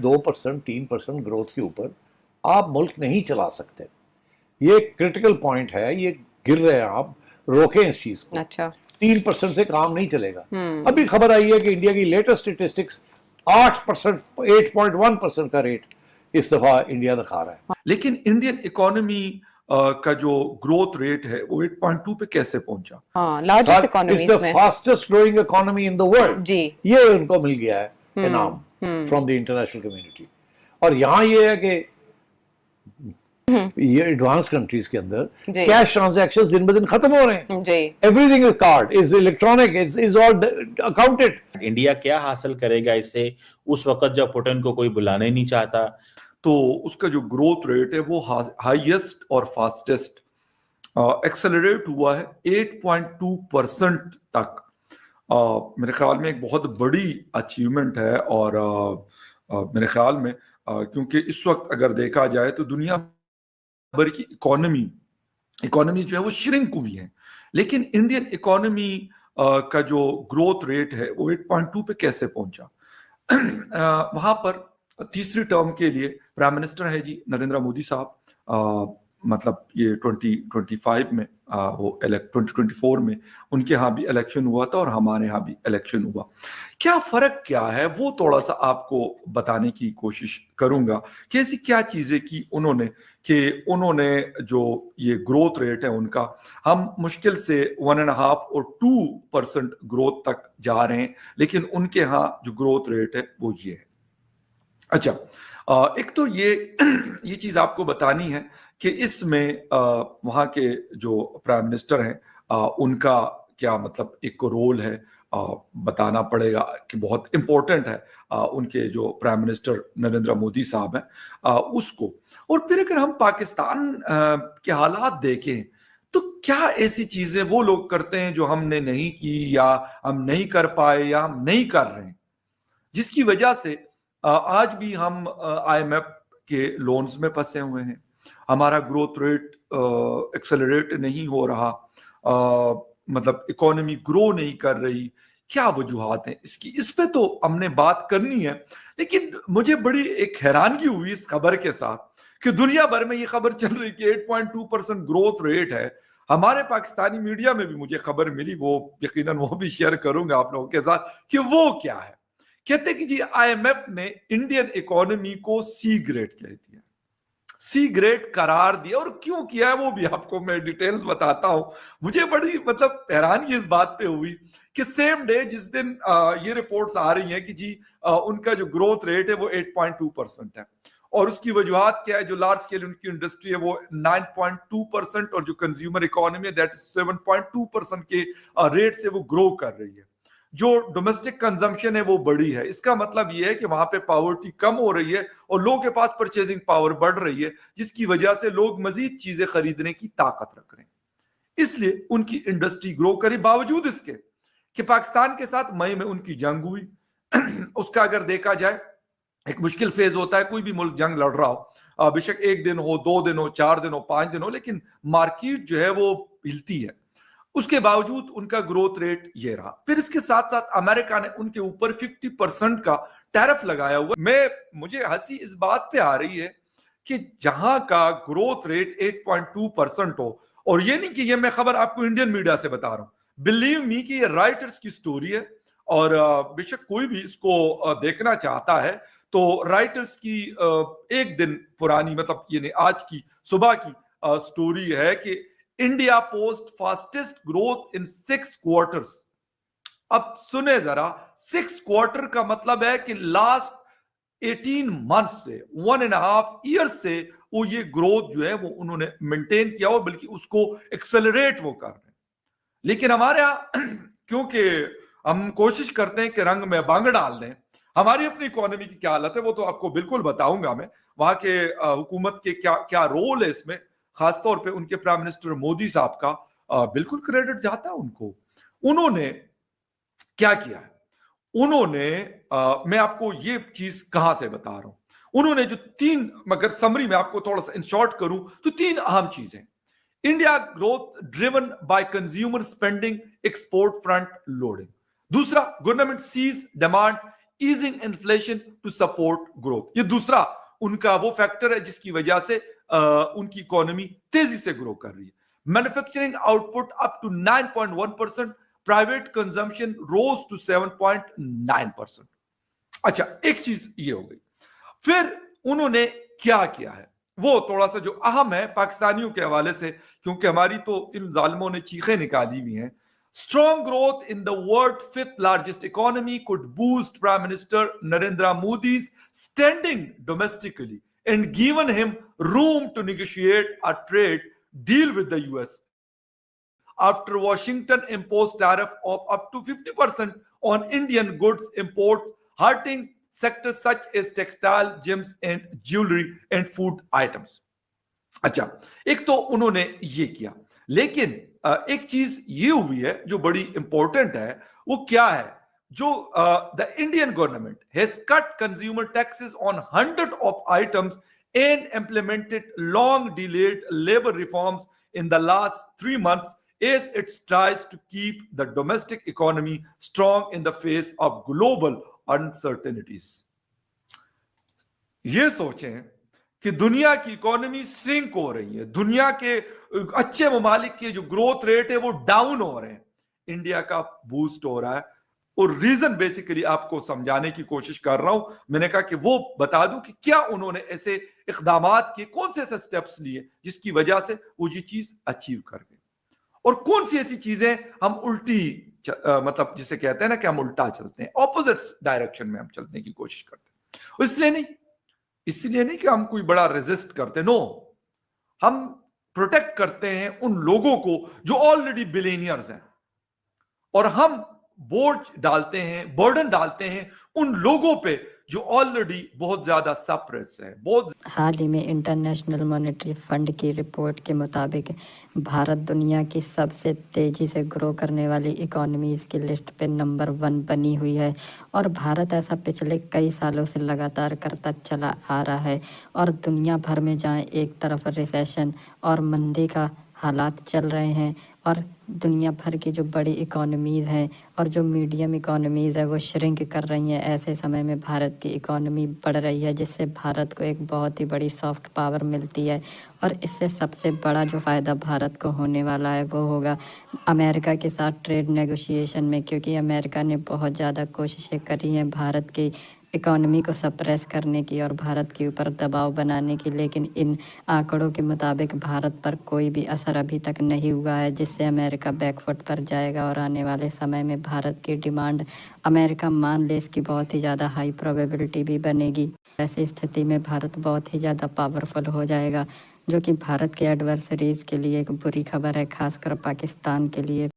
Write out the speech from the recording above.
2% 3% growth के ऊपर आप मुल्क नहीं चला सकते। ये क्रिटिकल पॉइंट है, ये गिर रहे हैं, आप रोकें इस चीज को। अच्छा 3% से काम नहीं चलेगा। अभी खबर आई है कि इंडिया की लेटेस्ट स्टेटिस्टिक्स 8%, 8.1% का रेट इस दफा इंडिया दिखा रहा है। लेकिन इंडियन इकोनॉमी का जो ग्रोथ रेट है वो 8.2 पे कैसे पहुंचा? हाँ, लार्जेस्ट इकोनॉमीज में, fastest growing economy in the world जी, ये उनको मिल गया है इनाम फ्रॉम द इंटरनेशनल कम्युनिटी। और यहाँ ये है कि ये एडवांस कंट्रीज के अंदर कैश ट्रांजैक्शंस दिन ब दिन खत्म हो रहे हैं जी। Everything is card, is electronic, is all accounted. India क्या हासिल करेगा इससे, उस वक्त जब पुतिन को कोई बुलाना ही नहीं चाहता, तो उसका जो ग्रोथ रेट है वो हाईएस्ट और फास्टेस्ट एक्सेलरेट हुआ है 8.2% तक। मेरे ख्याल में एक बहुत बड़ी अचीवमेंट है। और मेरे ख्याल में क्योंकि इस वक्त अगर देखा जाए तो दुनिया भर की इकोनॉमी जो है वो श्रिंक हुई है, लेकिन इंडियन इकोनॉमी का जो ग्रोथ रेट है वो 8.2 पे कैसे पहुंचा? वहां पर तीसरी टर्म के लिए प्राइम मिनिस्टर है जी नरेंद्र मोदी साहब। मतलब ये 2025 में वो 2024 में उनके यहाँ भी इलेक्शन हुआ था और हमारे यहाँ भी इलेक्शन हुआ। क्या फर्क क्या है वो थोड़ा सा आपको बताने की कोशिश करूंगा कि ऐसी क्या चीजें की उन्होंने जो ये ग्रोथ रेट है उनका, हम मुश्किल से 1.5 और 2% ग्रोथ तक जा रहे हैं, लेकिन उनके यहाँ जो ग्रोथ रेट है वो ये है। अच्छा, एक तो ये चीज आपको बतानी है कि इसमें वहां के जो प्राइम मिनिस्टर हैं उनका क्या मतलब एक रोल है, बताना पड़ेगा कि बहुत इंपॉर्टेंट है उनके जो प्राइम मिनिस्टर नरेंद्र मोदी साहब हैं उसको। और फिर अगर हम पाकिस्तान के हालात देखें तो क्या ऐसी चीजें वो लोग करते हैं जो हमने नहीं की या हम नहीं कर पाए या हम नहीं कर रहे हैं, जिसकी वजह से आज भी हम IMF के लोन्स में फंसे हुए हैं, हमारा ग्रोथ रेट एक्सेलरेट नहीं हो रहा, मतलब इकोनॉमी ग्रो नहीं कर रही। क्या वजूहात हैं इसकी? इस पे तो हमने बात करनी है, लेकिन मुझे बड़ी एक हैरानगी हुई इस खबर के साथ कि दुनिया भर में ये खबर चल रही कि 8.2% ग्रोथ रेट है। हमारे पाकिस्तानी मीडिया में भी मुझे खबर मिली, वो यकीनन वो भी शेयर करूंगा आप लोगों के साथ कि वो क्या है। कहते कि जी IMF ने इंडियन इकोनॉमी को सी ग्रेड कह दिया, सी ग्रेड करार दिया। और क्यों किया है वो भी आपको मैं डिटेल्स बताता हूं। मुझे बड़ी मतलब हैरानी इस बात पे हुई कि सेम डे जिस दिन ये रिपोर्ट्स आ रही हैं कि जी उनका जो ग्रोथ रेट है वो 8.2% है, और उसकी वजूहत क्या है, जो लार्ज स्केल उनकी इंडस्ट्री है वो 9.2% और जो कंज्यूमर इकोनॉमी है दैट इज 7.2% के रेट से वो ग्रो कर रही है। जो डोमेस्टिक कंजम्पशन है वो बड़ी है, इसका मतलब ये है कि वहां पे पॉवर्टी कम हो रही है और लोगों के पास परचेजिंग पावर बढ़ रही है, जिसकी वजह से लोग मजीद चीजें खरीदने की ताकत रख रहे हैं, इसलिए उनकी इंडस्ट्री ग्रो करी। बावजूद इसके कि पाकिस्तान के साथ मई में उनकी जंग हुई उसका अगर देखा जाए एक मुश्किल फेज होता है, कोई भी मुल्क जंग लड़ रहा हो, बेशक 1 दिन हो, 2 दिन हो, 4 दिन हो, 5 दिन हो, लेकिन मार्केट जो है वो हिलती है। उसके बावजूद उनका ग्रोथ रेट ये रहा। फिर इसके साथ साथ अमेरिका ने उनके ऊपर 50% का टैरिफ लगाया हुआ। मुझे हंसी इस बात पे आ रही है कि जहां का ग्रोथ रेट 8.2% हो, और ये नहीं कि ये मैं खबर आपको इंडियन मीडिया से बता रहा हूं, बिलीव मी कि ये राइटर्स की स्टोरी है, और बेशक कोई भी इसको देखना चाहता है तो राइटर्स की 1 दिन पुरानी मतलब ये आज की सुबह की स्टोरी है कि India post fastest growth in 6 quarters. अब सुने जरा, 6 क्वार्टर का मतलब है कि लास्ट 18 मंथ से 1.5 ईयर से वो ये ग्रोथ जो है वो उन्होंने मेंटेन किया हो, बल्कि उसको एक्सेलरेट वो कर रहे हैं। लेकिन हमारे यहाँ क्योंकि हम कोशिश करते हैं कि रंग में बांग डाल दें, हमारी अपनी इकोनॉमी की क्या हालत है वो तो आपको बिल्कुल बताऊंगा मैं, वहां के हुकूमत के क्या क्या रोल है इसमें, खासतौर पे उनके प्राइम मिनिस्टर मोदी साहब का बिल्कुल क्रेडिट जाता है उनको। उन्होंने क्या किया है, उन्होंने मैं आपको ये चीज कहां से बता रहा हूं, उन्होंने जो 3, मगर समरी में आपको थोड़ा सा इन शॉर्ट करूं तो 3 अहम चीजें। India growth driven by consumer spending, export front loading. दूसरा, government sees demand easing inflation to support growth. ये दूसरा उनका वो फैक्टर है जिसकी वजह से उनकी इकोनॉमी तेजी से ग्रो कर रही है। Manufacturing output up to 9.1%, private consumption rose to 7.9%। अच्छा, एक चीज ये हो गई। फिर उन्होंने क्या किया है वो थोड़ा सा जो अहम है पाकिस्तानियों के हवाले से, क्योंकि हमारी तो इन जालिमों ने चीखें निकाली हुई हैं। Strong growth in the world's fifth largest economy could boost Prime Minister Narendra Modi's standing domestically and given him room to negotiate a trade deal with the US. After Washington imposed tariff of up to 50% on Indian goods imports, hurting sectors such as textile, gems and jewelry and food items. अच्छा, एक तो उन्होंने ये किया, लेकिन एक चीज ये हुई है जो बड़ी इंपॉर्टेंट है। वो क्या है? जो the Indian government has cut consumer taxes on 100 of items and implemented long delayed labour reforms in the last 3 months as it tries to keep the domestic economy strong in the face of global uncertainties. ये सोचें कि दुनिया की economy shrink हो रही है, दुनिया के अच्छे ममालिक के जो ग्रोथ रेट है वो डाउन हो रहे हैं, इंडिया का बूस्ट हो रहा है। और रीजन बेसिकली आपको समझाने की कोशिश कर रहा हूं। मैंने कहा कि वो बता दूं कि क्या उन्होंने ऐसे इकदामात किए, कौन से ऐसे स्टेप्स लिए जिसकी वजह से वो ये चीज अचीव कर गए, और कौन सी ऐसी चीजें हम उल्टी मतलब जिसे कहते हैं ना कि हम उल्टा चलते हैं, ऑपोजिट डायरेक्शन में हम चलने की कोशिश करते हैं। इसलिए नहीं कि हम कोई बड़ा रेजिस्ट करते, नो, हम प्रोटेक्ट करते हैं उन लोगों को जो ऑलरेडी बिलियनियर्स हैं, और हम बोझ डालते हैं, बर्डन डालते हैं उन लोगों पे जो ऑलरेडी बहुत ज्यादा सप्रेस है। हाल ही में इंटरनेशनल मॉनेटरी फंड की रिपोर्ट के मुताबिक भारत दुनिया की सबसे तेजी से ग्रो करने वाली इकोनॉमीज की लिस्ट पे नंबर 1 बनी हुई है, और भारत ऐसा पिछले कई सालों से लगातार करता चला आ रहा है। और दुनिया भर में जहाँ एक तरफ रिसेशन और मंदी का हालात चल रहे हैं, और दुनिया भर की जो बड़ी इकोनॉमीज़ हैं और जो मीडियम इकोनॉमीज़ है वो श्रिंक कर रही हैं, ऐसे समय में भारत की इकोनॉमी बढ़ रही है, जिससे भारत को एक बहुत ही बड़ी सॉफ्ट पावर मिलती है। और इससे सबसे बड़ा जो फ़ायदा भारत को होने वाला है वो होगा अमेरिका के साथ ट्रेड नेगोशिएशन में, क्योंकि अमेरिका ने बहुत ज़्यादा कोशिशें करी हैं भारत की इकोनॉमी को सप्रेस करने की और भारत के ऊपर दबाव बनाने की, लेकिन इन आंकड़ों के मुताबिक भारत पर कोई भी असर अभी तक नहीं हुआ है, जिससे अमेरिका बैकफुट पर जाएगा और आने वाले समय में भारत की डिमांड अमेरिका मान ले इसकी बहुत ही ज़्यादा हाई प्रोबेबिलिटी भी बनेगी। ऐसी स्थिति में भारत बहुत ही ज़्यादा पावरफुल हो जाएगा, जो कि भारत के एडवर्सरीज़ के लिए एक बुरी खबर है, खासकर पाकिस्तान के लिए।